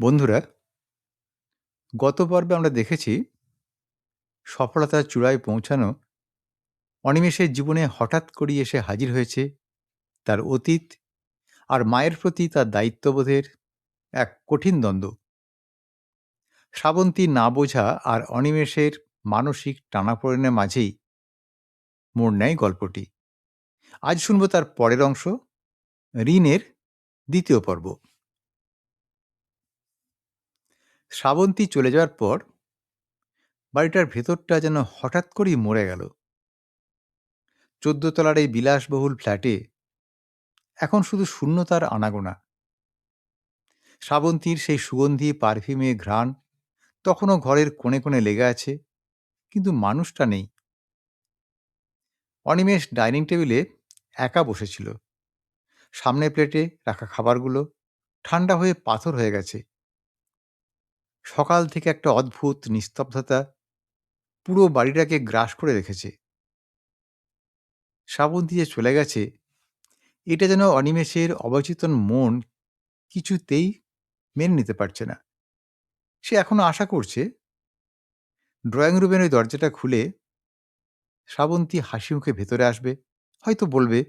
বন্ধুরা, গত পর্বে আমরা দেখেছি সফলতার চূড়ায় পৌঁছানো অনিমেষের জীবনে হঠাৎ করেই এসে হাজির হয়েছে তার অতীত আর মায়ের প্রতি তার দায়িত্ববোধের এক কঠিন দ্বন্দ্ব। শ্রাবন্তী না বোঝা আর অনিমেষের মানসিক টানাপোড়েনের মাঝেই মোড় নেয় গল্পটি। আজ শুনব তার পরের অংশ, ঋণের দ্বিতীয় পর্ব। শ্রাবন্তী চলে যাওয়ার পর বাড়িটার ভেতরটা যেন হঠাৎ করেই মরে গেল। 14 তলার এই বিলাসবহুল ফ্ল্যাটে এখন শুধু শূন্যতার আনাগোনা। শ্রাবন্তীর সেই সুগন্ধি পারফিউমে ঘ্রাণ তখনও ঘরের কোণে কোণে লেগে আছে, কিন্তু মানুষটা নেই। অনিমেষ ডাইনিং টেবিলে একা বসেছিল। সামনে প্লেটে রাখা খাবারগুলো ঠান্ডা হয়ে পাথর হয়ে গেছে। সকাল থেকে একটা অদ্ভুত নিস্তব্ধতা পুরো বাড়িটাকে গ্রাস করে রেখেছে। শ্রাবন্তী যে চলে গেছে, এটা যেন অনিমেষের অবচেতন মন কিছুতেই মেনে নিতে পারছে না। সে এখনো আশা করছে ড্রয়িং রুমের ওই দরজাটা খুলে শ্রাবন্তী হাসি মুখে ভেতরে আসবে, হয়তো বলবে,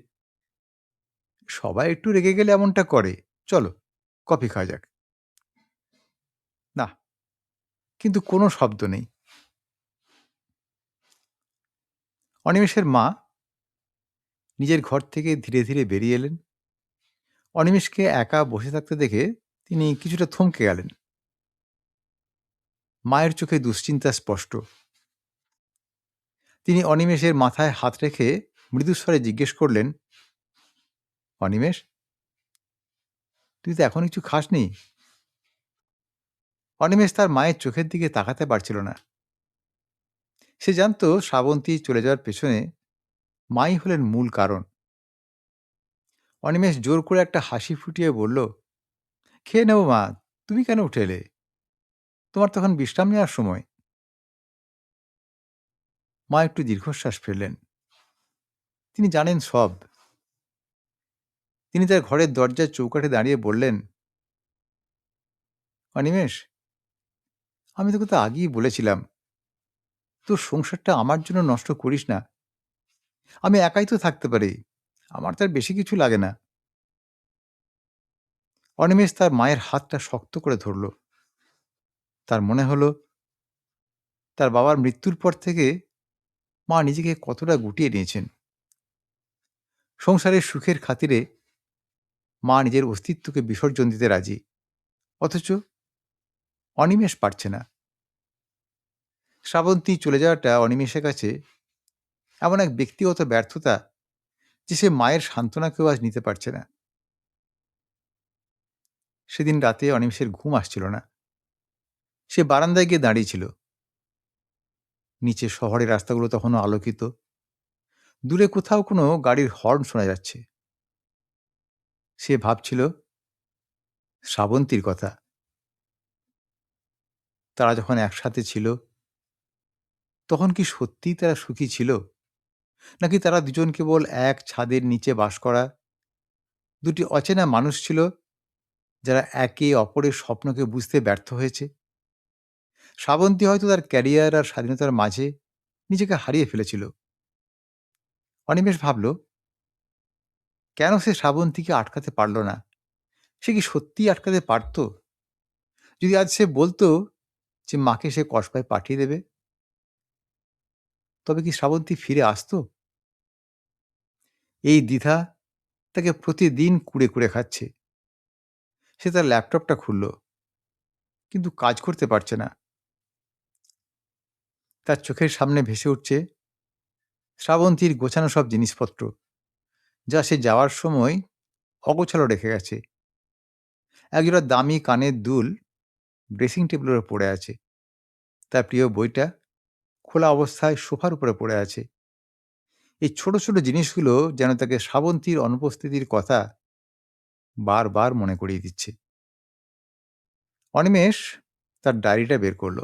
সবাই একটু রেগে গেলে এমনটা করে, চলো কফি খাওয়া যাক। না, কিন্তু কোনো শব্দ নেই। অনিমেষের মা নিজের ঘর থেকে ধীরে ধীরে বেরিয়ে এলেন। অনিমেষকে একা বসে থাকতে দেখে তিনি কিছুটা থমকে গেলেন। মায়ের চোখে দুশ্চিন্তা স্পষ্ট। তিনি অনিমেষের মাথায় হাত রেখে মৃদুস্বরে জিজ্ঞেস করলেন, অনিমেষ, তুই তো এখন কিছু খাসনি? অনিমেষ তার মায়ের চোখের দিকে তাকাতে পারছিল না। সে জানত শ্রাবন্তী চলে যাওয়ার পেছনে মাই হলেন মূল কারণ। অনিমেষ জোর করে একটা হাসি ফুটিয়ে বলল, খেয়ে নেব মা, তুমি কেন উঠে এলে? তোমার তখন বিশ্রাম নেওয়ার সময়। মা একটু দীর্ঘশ্বাস ফেললেন। তিনি জানেন সব। তিনি তার ঘরের দরজার চৌকাঠে দাঁড়িয়ে বললেন, অনিমেষ, আমি তোকে তো আগেই বলেছিলাম, তোর সংসারটা আমার জন্য নষ্ট করিস না। আমি একাই তো থাকতে পারি, আমার তার বেশি কিছু লাগে না। অনিমেষ তার মায়ের হাতটা শক্ত করে ধরল। তার মনে হলো তার বাবার মৃত্যুর পর থেকে মা নিজেকে কতটা গুটিয়ে নিয়েছেন। সংসারের সুখের খাতিরে মা নিজের অস্তিত্বকে বিসর্জন দিতে রাজি, অথচ অনিমেষ পারছে না। শ্রাবন্তী চলে যাওয়াটা অনিমেষের কাছে এমন এক ব্যক্তিগত ব্যর্থতা যে সে মায়ের সান্ত্বনাকেও আজ নিতে পারছে না। সেদিন রাতে অনিমেষের ঘুম আসছিল না। সে বারান্দায় গিয়ে দাঁড়িয়েছিল। নিচে শহরের রাস্তাগুলো তখনও আলোকিত। দূরে কোথাও কোনো গাড়ির হর্ন শোনা যাচ্ছে। সে ভাবছিল শ্রাবন্তীর কথা। তারা যখন একসাথে ছিল, তখন কি সত্যিই তারা সুখী ছিল, নাকি তারা দুজন কেবল এক ছাদের নিচে বাস করা দুটি অচেনা মানুষ ছিল, যারা একে অপরের স্বপ্নকে বুঝতে ব্যর্থ হয়েছে? শ্রাবন্তী হয়তো তার ক্যারিয়ার আর স্বাধীনতার মাঝে নিজেকে হারিয়ে ফেলেছিল। অনিমেষ ভাবল, কেন সে শ্রাবন্তীকে আটকাতে পারল না? সে কি সত্যিই আটকাতে পারত? যদি আজ সে বলতো যে মাকে সে কসবায় পাঠিয়ে দেবে, তবে কি শ্রাবন্তী ফিরে আসতো? এই দ্বিধা তাকে প্রতিদিন কুড়ে কুড়ে খাচ্ছে। সে তার ল্যাপটপটা খুলল, কিন্তু কাজ করতে পারছে না। তার চোখের সামনে ভেসে উঠছে শ্রাবন্তীর গোছানো সব জিনিসপত্র, যা সে যাওয়ার সময় অগোছালো রেখে গেছে। একজোড়া দামি কানের দুল ড্রেসিং টেবিলের উপর পড়ে আছে। তার প্রিয় বইটা খোলা অবস্থায় সোফার উপরে পড়ে আছে। এই ছোট ছোট জিনিসগুলো যেন তাকে শ্রাবন্তীর অনুপস্থিতির কথা বারবার মনে করিয়ে দিচ্ছে। অনিমেষ তার ডায়েরিটা বের করল।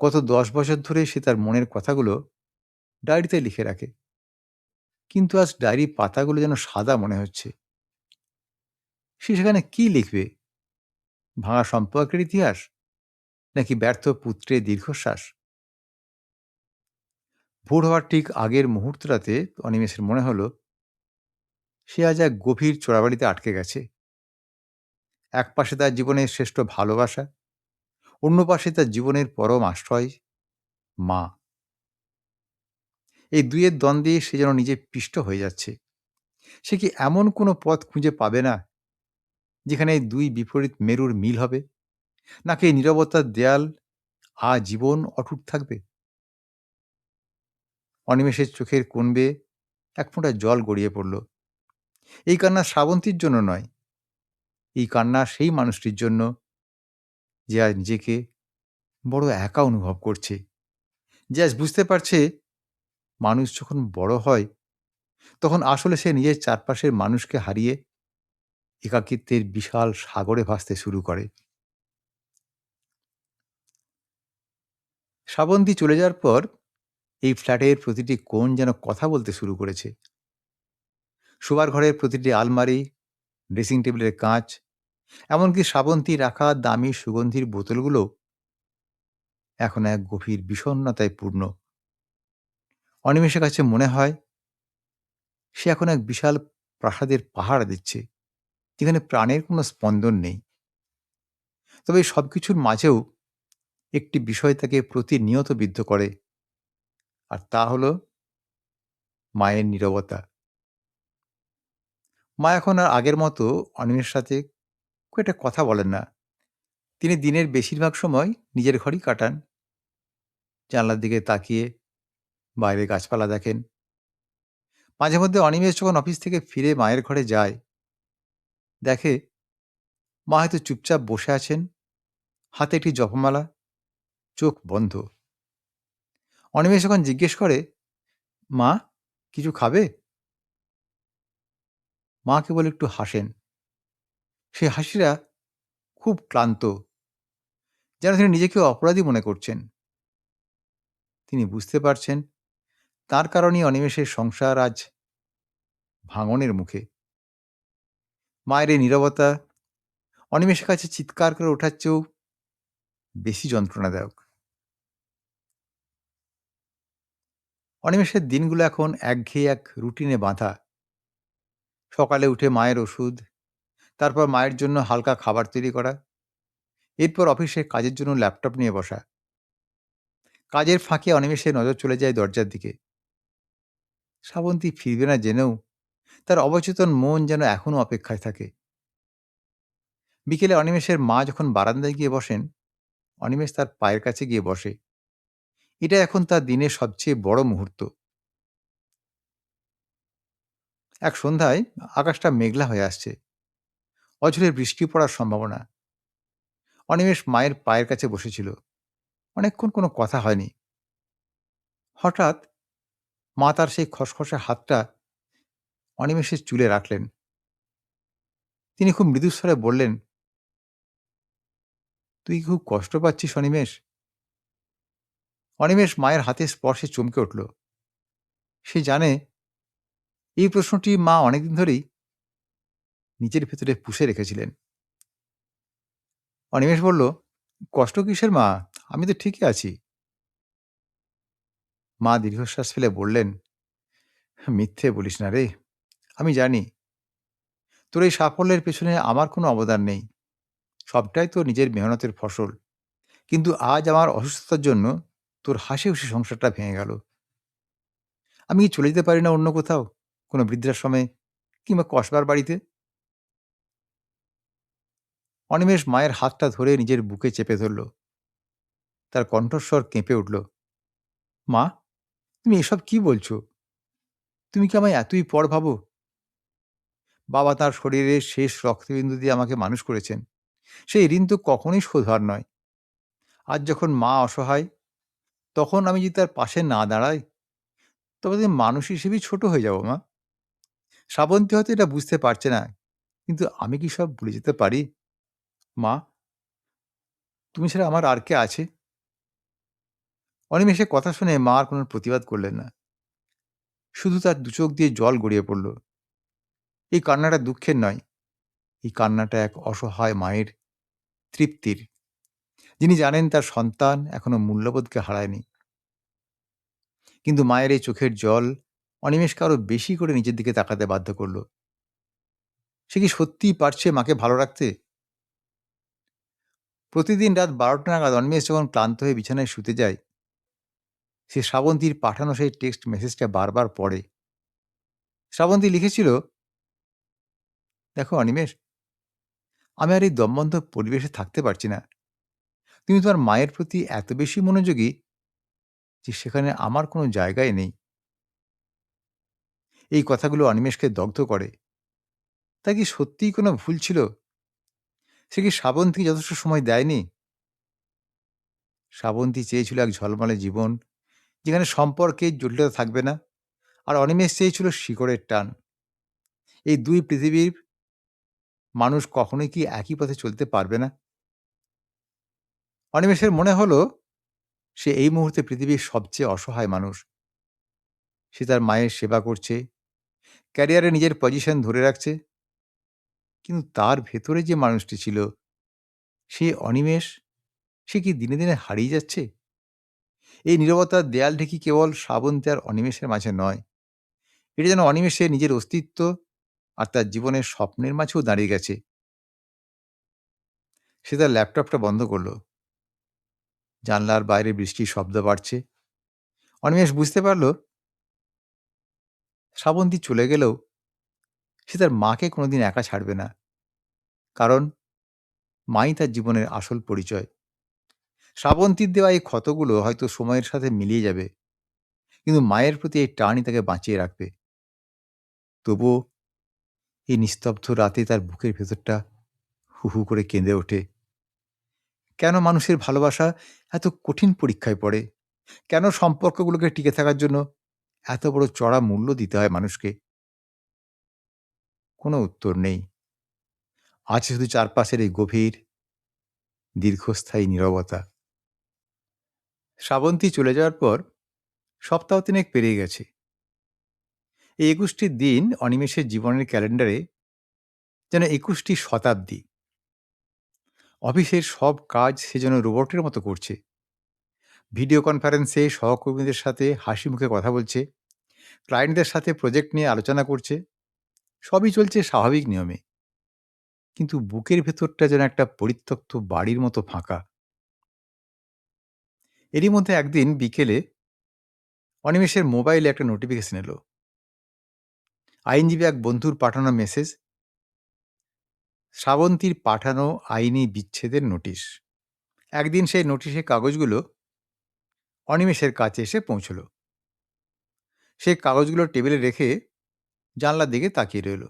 গত 10 বছর ধরে সে তার মনের কথাগুলো ডায়েরিতে লিখে রাখে, কিন্তু আজ ডায়েরি পাতাগুলো যেন সাদা মনে হচ্ছে। সে সেখানে কি লিখবে? ভাঙা সম্পর্কের ইতিহাস, নাকি ব্যর্থ পুত্রের দীর্ঘশ্বাস? ভোর হওয়ার ঠিক আগের মুহূর্তটাতে অনিমেষের মনে হলো সে আজ এক গভীর চোরাবালিতে আটকে গেছে। এক পাশে তার জীবনের শ্রেষ্ঠ ভালোবাসা, অন্য পাশে তার জীবনের পরম আশ্রয় মা। এই দুইয়ের দ্বন্দ্বে সে যেন নিজে পিষ্ট হয়ে যাচ্ছে। সে কি এমন কোনো পথ খুঁজে পাবে না যেখানে এই দুই বিপরীত মেরুর মিল হবে, নাকি এই নীরবতার দেয়াল আজীবন অটুট থাকবে? অনিমেষের চোখের কোণ বেয়ে এক ফোঁটা জল গড়িয়ে পড়ল। এই কান্না শ্রাবন্তীর জন্য নয়, এই কান্না সেই মানুষটির জন্য যে আজ নিজেকে বড় একা অনুভব করছে, যে আজ বুঝতে পারছে মানুষ যখন বড় হয় তখন আসলে সে নিজের চারপাশের মানুষকে হারিয়ে একাকিত্বের বিশাল সাগরে ভাসতে শুরু করে। শ্রাবন্তী চলে যাওয়ার পর এই ফ্ল্যাটের প্রতিটি কোণ যেন কথা বলতে শুরু করেছে। শোবার ঘরের প্রতিটি আলমারি, ড্রেসিং টেবিলের কাঁচ, এমনকি শ্রাবন্তী রাখা দামি সুগন্ধির বোতলগুলো এখন এক গভীর বিষণ্ণতায় পূর্ণ। অনিমেষের কাছে মনে হয় সে এখন এক বিশাল প্রাসাদের পাহারা দিচ্ছে, যেখানে প্রাণের কোনো স্পন্দন নেই। তবে এই সবকিছুর মাঝেও একটি বিষয় তাকে প্রতিনিয়ত বিদ্ধ করে, আর তা হলো মায়ের নীরবতা। মা এখন আর আগের মতো অনিমেষের সাথে খুব একটা কথা বলেন না। তিনি দিনের বেশিরভাগ সময় নিজের ঘরেই কাটান। জানলার দিকে তাকিয়ে বাইরে গাছপালা দেখেন। মাঝে মধ্যে অনিমেষ যখন অফিস থেকে ফিরে মায়ের ঘরে যায়, দেখে মা হয়তো চুপচাপ বসে আছেন, হাতে একটি জপমালা, চোখ বন্ধ। অনিমেষ যখন জিজ্ঞেস করে, মা, কিছু খাবে? মা কেবল একটু হাসেন। সেই হাসিটা খুব ক্লান্ত, যেন তিনি নিজেকে অপরাধী মনে করছেন। তিনি বুঝতে পারছেন তার কারণেই অনিমেষের সংসার আজ ভাঙনের মুখে। মায়ের এই নীরবতা অনিমেষের কাছে চিৎকার করে ওঠার চেয়েও বেশি যন্ত্রণাদায়ক। অনিমেষের দিনগুলো এখন একঘেয়ে এক রুটিনে বাঁধা। সকালে উঠে মায়ের ওষুধ, তারপর মায়ের জন্য হালকা খাবার তৈরি করা, এরপর অফিসে কাজের জন্য ল্যাপটপ নিয়ে বসা। কাজের ফাঁকে অনিমেষের নজর চলে যায় দরজার দিকে। শ্রাবন্তী ফিরবে না জেনেও তার অবচেতন মন যেন এখনো অপেক্ষায় থাকে। বিকেলে অনিমেষের মা যখন বারান্দায় গিয়ে বসেন, অনিমেষ তার পায়ের কাছে গিয়ে বসে। এটা এখন তার দিনের সবচেয়ে বড় মুহূর্ত। এক সন্ধ্যায় আকাশটা মেঘলা হয়ে আসছে, অঝোরে বৃষ্টি পড়ার সম্ভাবনা। অনিমেষ মায়ের পায়ের কাছে বসেছিল। অনেকক্ষণ কোনো কথা হয়নি। হঠাৎ মা তার সেই খসখসে হাতটা অনিমেষের চুলে রাখলেন। তিনি খুব মৃদুস্বরে বললেন, তুই কি খুব কষ্ট পাচ্ছিস অনিমেষ? অনিমেষ মায়ের হাতের স্পর্শে চমকে উঠল। সে জানে এই প্রশ্নটি মা অনেকদিন ধরেই নিজের ভেতরে পুষে রেখেছিলেন। অনিমেষ বলল, কষ্ট কিসের মা? আমি তো ঠিকই আছি। মা দীর্ঘশ্বাস ফেলে বললেন, মিথ্যে বলিস না রে। আমি জানি তোর এই সাফল্যের পেছনে আমার কোনো অবদান নেই। সবটাই তোর নিজের মেহনতের ফসল। কিন্তু আজ আমার অসুস্থতার জন্য তোর হাসি খুশি সংসারটা ভেঙে গেল। আমি কি চলে যেতে পারি না অন্য কোথাও, কোনো বৃদ্ধাশ্রমে কিংবা কসবার বাড়িতে? অনিমেষ মায়ের হাতটা ধরে নিজের বুকে চেপে ধরল। তার কণ্ঠস্বর কেঁপে উঠল। মা, তুমি এসব কি বলছো? তুমি কি আমায় এতই পর ভাবো? বাবা তার শরীরের শেষ রক্তবিন্দু দিয়ে আমাকে মানুষ করেছেন। সেই ঋণ তো কখনোই শোধ হওয়ার নয়। আজ যখন মা অসহায়, তখন আমি যদি তার পাশে না দাঁড়াই, তবে তুমি মানুষ হিসেবেই ছোট হয়ে যাবো মা। শ্রাবন্তী হয়তো এটা বুঝতে পারছে না, কিন্তু আমি কি সব ভুলে যেতে পারি? মা, তুমি ছাড়া আমার আর কে আছে? অনিমেষের কথা শুনে মা আর কোনো প্রতিবাদ করলেন না। শুধু তার দুচোখ দিয়ে জল গড়িয়ে পড়ল। এই কান্নাটা দুঃখের নয়, এই কান্নাটা এক অসহায় মায়ের তৃপ্তির, যিনি জানেন তার সন্তান এখনো মূল্যবোধকে হারায়নি। কিন্তু মায়ের এই চোখের জল অনিমেষকে আরো বেশি করে নিজের দিকে তাকাতে বাধ্য করল। সে কি সত্যিই পারছে মাকে ভালো রাখতে? প্রতিদিন রাত ১২টা নাগাদ অনিমেষ যখন ক্লান্ত হয়ে বিছানায় শুতে যায়, সে শ্রাবন্তীর পাঠানো সেই টেক্সট মেসেজটা বারবার পড়ে। শ্রাবন্তী লিখেছিল, "দেখো অনিমেষ, আমি আর এই দমবন্ধ পরিবেশে থাকতে পারছি না। তুমি তোমার মায়ের প্রতি এত বেশি মনোযোগী যে সেখানে আমার কোনো জায়গাই নেই।" এই কথাগুলো অনিমেষকে দগ্ধ করে। তা কি সত্যিই কোনো ভুল ছিল? সে কি শ্রাবন্তীকে যথেষ্ট সময় দেয়নি? শ্রাবন্তী চেয়েছিল এক ঝলমলে জীবন, যেখানে সম্পর্কের জটিলতা থাকবে না। আর অনিমেষ চেয়েছিল শিকড়ের টান। এই ২ পৃথিবীর মানুষ কখনোই কি একই পথে চলতে পারবে না? অনিমেষের মনে হলো সে এই মুহূর্তে পৃথিবীর সবচেয়ে অসহায় মানুষ। সে তার মায়ের সেবা করছে, ক্যারিয়ারে নিজের পজিশন ধরে রাখছে। কিন্তু তার ভেতরে যে মানুষটি ছিল, সে অনিমেষ, সে কি দিনে, দিনে হারিয়ে যাচ্ছে? এই নীরবতার দেয়ালটি কি কেবল শ্রাবন্তী আর অনিমেষের মাঝে নয়, এটা যেন অনিমেষের নিজের অস্তিত্ব আর তার জীবনের স্বপ্নের মাঝেও দাঁড়িয়ে গেছে। সে তার ল্যাপটপটা বন্ধ করল। জানলার বাইরে বৃষ্টির শব্দ বাড়ছে। অনিমেষ বুঝতে পারল, শ্রাবন্তী চলে গেলেও সে তার মাকে কোনোদিন একা ছাড়বে না। কারণ মাই তার জীবনের আসল পরিচয়। শ্রাবন্তীর দেওয়া এই ক্ষতগুলো হয়তো সময়ের সাথে মিলিয়ে যাবে, কিন্তু মায়ের প্রতি এই টানই তাকে বাঁচিয়ে রাখবে। তবুও এই নিস্তব্ধ রাতে তার বুকের ভেতরটা হু হু করে কেঁদে ওঠে। কেন মানুষের ভালোবাসা এত কঠিন পরীক্ষায় পড়ে? কেন সম্পর্কগুলোকে টিকে থাকার জন্য এত বড় চড়া মূল্য দিতে হয় মানুষকে? কোনো উত্তর নেই। আছে শুধু চারপাশের এই গভীর, দীর্ঘস্থায়ী নীরবতা। শ্রাবন্তী চলে যাওয়ার পর সপ্তাহ ৩ পেরিয়ে গেছে। এই ২১টি দিন অনিমেষের জীবনের ক্যালেন্ডারে যেন ২১টি শতাব্দী। অফিসের সব কাজ সে যেন রোবটের মতো করছে। ভিডিও কনফারেন্সে সহকর্মীদের সাথে হাসি মুখে কথা বলছে, ক্লায়েন্টদের সাথে প্রজেক্ট নিয়ে আলোচনা করছে। সবই চলছে স্বাভাবিক নিয়মে। কিন্তু বুকের ভেতরটা যেন একটা পরিত্যক্ত বাড়ির মতো ফাঁকা। এরই মধ্যে একদিন বিকেলে অনিমেষের মোবাইলে একটা নোটিফিকেশন এলো। আইনজীবী এক বন্ধুর পাঠানো মেসেজ, শ্রাবন্তীর পাঠানো আইনি বিচ্ছেদের নোটিশ। একদিন সেই নোটিশের কাগজগুলো অনিমেষের কাছে এসে পৌঁছল। সে কাগজগুলো টেবিলে রেখে জানলার দিকে তাকিয়ে রইল।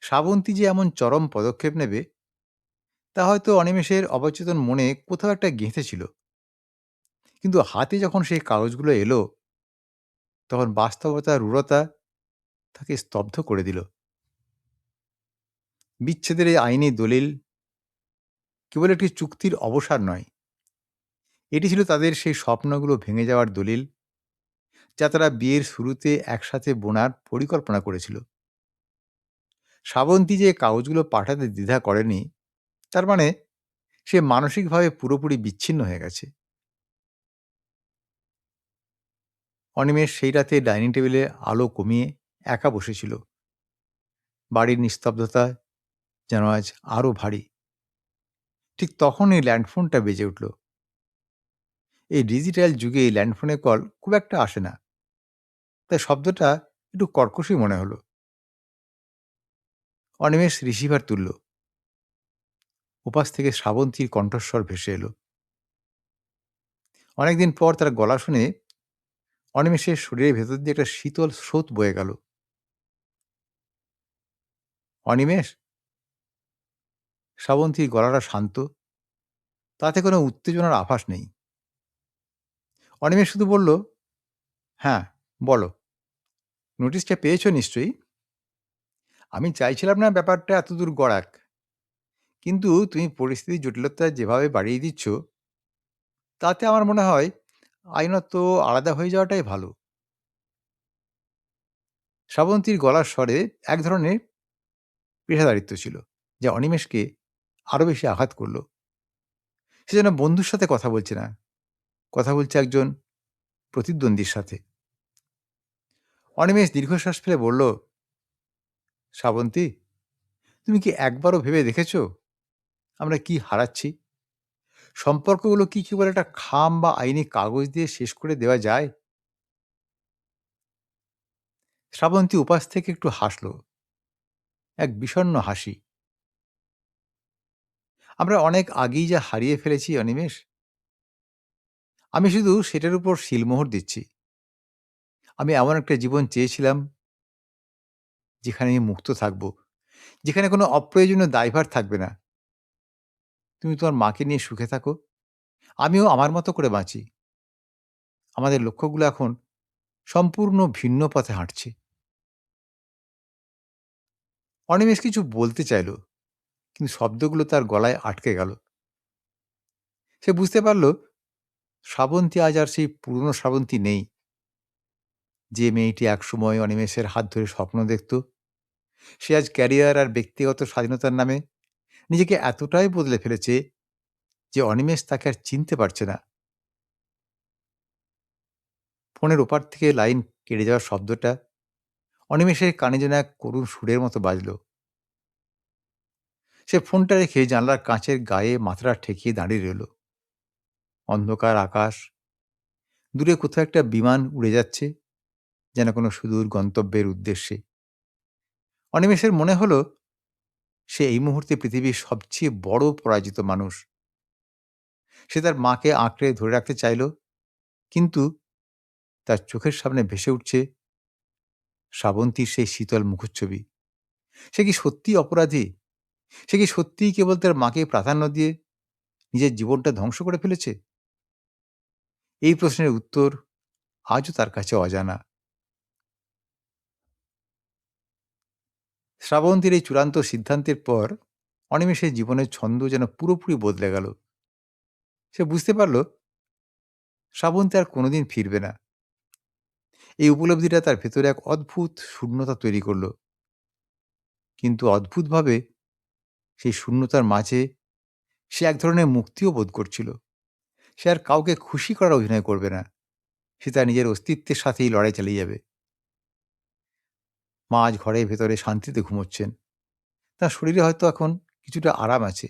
শ্রাবন্তী যে এমন চরম পদক্ষেপ নেবে তা হয়তো অনিমেষের অবচেতন মনে কোথাও একটা গেঁথে ছিল। কিন্তু হাতে যখন সেই কাগজগুলো এলো, তখন বাস্তবতার রূঢ়তা তাকে স্তব্ধ করে দিল। বিচ্ছেদের এই আইনি দলিল কেবল একটি চুক্তির অবসান নয়, এটি ছিল তাদের সেই স্বপ্নগুলো ভেঙে যাওয়ার দলিল, যা তারা বিয়ের শুরুতে একসাথে বোনার পরিকল্পনা করেছিল। শ্রাবন্তী যে কাগজগুলো পাঠাতে দ্বিধা করেনি, তার মানে সে মানসিকভাবে পুরোপুরি বিচ্ছিন্ন হয়ে গেছে। অনিমেষ সেই রাতে ডাইনিং টেবিলে আলো কমিয়ে একা বসেছিল। বাড়ির নিস্তব্ধতা যেন আজ আরো ভারী। ঠিক তখনই ল্যান্ডফোনটা বেজে উঠল। এই ডিজিটাল যুগে এই ল্যান্ডফোনের কল খুব একটা আসে না, তাই শব্দটা একটু কর্কশই মনে হলো। অনিমেষ রিসিভার তুলল। ওপাশ থেকে শ্রাবন্তীর কণ্ঠস্বর ভেসে এলো। অনেকদিন পর তার গলা শুনে অনিমেষের শরীরের ভেতর দিয়ে একটা শীতল স্রোত বয়ে গেল। অনিমেষ? শ্রাবন্তীর গলাটা শান্ত, তাতে কোনো উত্তেজনার আভাস নেই। অনিমেষ শুধু বলল, "হ্যাঁ, বলো। নোটিশটা পেয়েছ নিশ্চয়ই? আমি চাইছিলাম না ব্যাপারটা এতদূর গড়াক। কিন্তু তুমি পরিস্থিতির জটিলতা যেভাবে বাড়িয়ে দিচ্ছ, তাতে আমার মনে হয় আইনত আলাদা হয়ে যাওয়াটাই ভালো।" শ্রাবন্তীর গলার স্বরে এক ধরনের পেশাদারিত্ব ছিল, যা অনিমেষকে আরো বেশি আঘাত করল। সে যেন বন্ধুর সাথে কথা বলছে না, কথা বলছে একজন প্রতিদ্বন্দ্বীর সাথে। অনিমেষ দীর্ঘশ্বাস ফেলে বলল, শ্রাবন্তী, তুমি কি একবারও ভেবে দেখেছো আমরা কি হারাচ্ছি? সম্পর্কগুলো কি কেবল একটা খাম বা আইনি কাগজ দিয়ে শেষ করে দেওয়া যায়? শ্রাবন্তী উপাস থেকে একটু হাসল, এক বিষণ্ণ হাসি। আমরা অনেক আগেই যা হারিয়ে ফেলেছি অনিমেষ, আমি শুধু সেটার উপর সিলমোহর দিচ্ছি। আমি এমন একটা জীবন চেয়েছিলাম যেখানে আমি মুক্ত থাকব, যেখানে কোনো অপ্রয়োজনীয় দায়ভার থাকবে না। তুমি তোমার মাকে নিয়ে সুখে থাকো, আমিও আমার মতো করে বাঁচি। আমাদের লক্ষ্যগুলো এখন সম্পূর্ণ ভিন্ন পথে হাঁটছে। অনিমেষ কিছু বলতে চাইল, কিন্তু শব্দগুলো তার গলায় আটকে গেল। সে বুঝতে পারল শ্রাবন্তী আজ আর সেই পুরনো শ্রাবন্তী নেই, যে মেয়েটি একসময় অনিমেষের হাত ধরে স্বপ্ন দেখত। সে আজ ক্যারিয়ার আর ব্যক্তিগত স্বাধীনতার নামে নিজেকে এতটাই বদলে ফেলেছে যে অনিমেষ তাকে আর চিনতে পারছে না। ফোনের ওপার থেকে লাইন কেটে যাওয়ার শব্দটা অনিমেষের কানে যেন এক করুণ সুরের মতো বাজল। সে ফোনটা রেখে জানলার কাঁচের গায়ে মাথাটা ঠেকিয়ে দাঁড়িয়ে রইল। অন্ধকার আকাশ, দূরে কোথাও একটা বিমান উড়ে যাচ্ছে, যেন কোনো সুদূর গন্তব্যের উদ্দেশ্যে। অনিমেষের মনে হলো সে এই মুহূর্তে পৃথিবীর সবচেয়ে বড় পরাজিত মানুষ। সে তার মাকে আঁকড়ে ধরে রাখতে চাইল, কিন্তু তার চোখের সামনে ভেসে উঠছে শ্রাবন্তীর সেই শীতল মুখচ্ছবি। সে কি সত্যিই অপরাধী? সে কি সত্যিই কেবল তার মাকে প্রাধান্য দিয়ে নিজের জীবনটা ধ্বংস করে ফেলেছে? এই প্রশ্নের উত্তর আজও তার কাছে অজানা। শ্রাবন্তীর এই চূড়ান্ত সিদ্ধান্তের পর অনিমেষের জীবনের ছন্দ যেন পুরোপুরি বদলে গেল। সে বুঝতে পারল শ্রাবন্তী আর কোনোদিন ফিরবে না। এই উপলব্ধিটা তার ভেতরে এক অদ্ভুত শূন্যতা তৈরি করল। কিন্তু অদ্ভুতভাবে সেই শূন্যতার মাঝে সে এক ধরনের মুক্তিও বোধ করছিল। সে আর কাউকে খুশি করার অভিনয় করবে না। সে তার নিজের অস্তিত্বের সাথেই লড়াই চালিয়ে যাবে। মা আজ ঘরের ভেতরে শান্তিতে ঘুমোচ্ছেন। তার শরীরে হয়তো এখন কিছুটা আরাম আছে।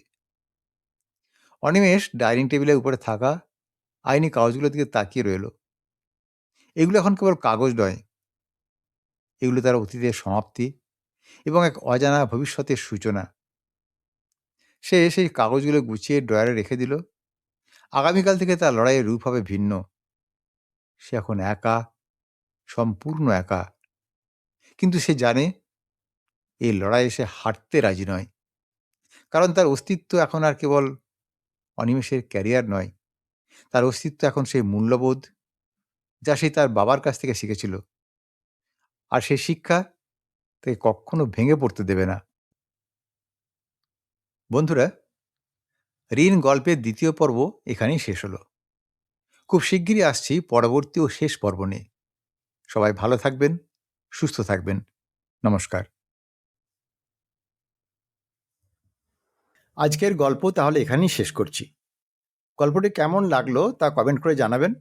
অনিমেষ ডাইনিং টেবিলের উপরে থাকা আইনি কাগজগুলোর দিকে তাকিয়ে রইল। এগুলো এখন কেবল কাগজ নয়, এগুলো তার অতীতের সমাপ্তি এবং এক অজানা ভবিষ্যতের সূচনা। সে সেই কাগজগুলো গুছিয়ে ড্রয়ারে রেখে দিল। আগামীকাল থেকে তার লড়াইয়ের রূপ হবে ভিন্ন। সে এখন একা, সম্পূর্ণ একা। কিন্তু সে জানে এই লড়াইয়ে সে হারতে রাজি নয়। কারণ তার অস্তিত্ব এখন আর কেবল অনিমেষের ক্যারিয়ার নয়, তার অস্তিত্ব এখন সেই মূল্যবোধ যা সে তার বাবার কাছ থেকে শিখেছিল। আর সেই শিক্ষা তাকে কখনো ভেঙে পড়তে দেবে না। বন্ধুরা, ঋণ গল্পের দ্বিতীয় পর্ব এখানেই শেষ হলো। খুব শিগগিরই আসছি পরবর্তী ও শেষ পর্ব নিয়ে। সবাই ভালো থাকবেন, সুস্থ থাকবেন। নমস্কার। আজকের গল্প তাহলে এখানেই শেষ করছি। গল্পটি কেমন লাগলো তা কমেন্ট করে জানাবেন।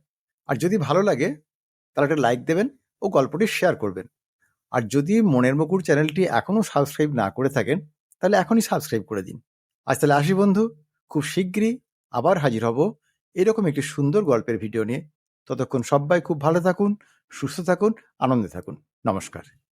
আর যদি ভালো লাগে তাহলে একটা লাইক দেবেন ও গল্পটি শেয়ার করবেন। আর যদি মনের মুকুর চ্যানেলটি এখনও সাবস্ক্রাইব না করে থাকেন তাহলে এখনই সাবস্ক্রাইব করে দিন। আজ তাহলে আসি বন্ধু, খুব শিগগিরই আবার হাজির হব এরকম একটি সুন্দর গল্পের ভিডিও নিয়ে। ততক্ষণ সবাই খুব ভালো থাকুন, সুস্থ থাকুন, আনন্দে থাকুন। নমস্কার।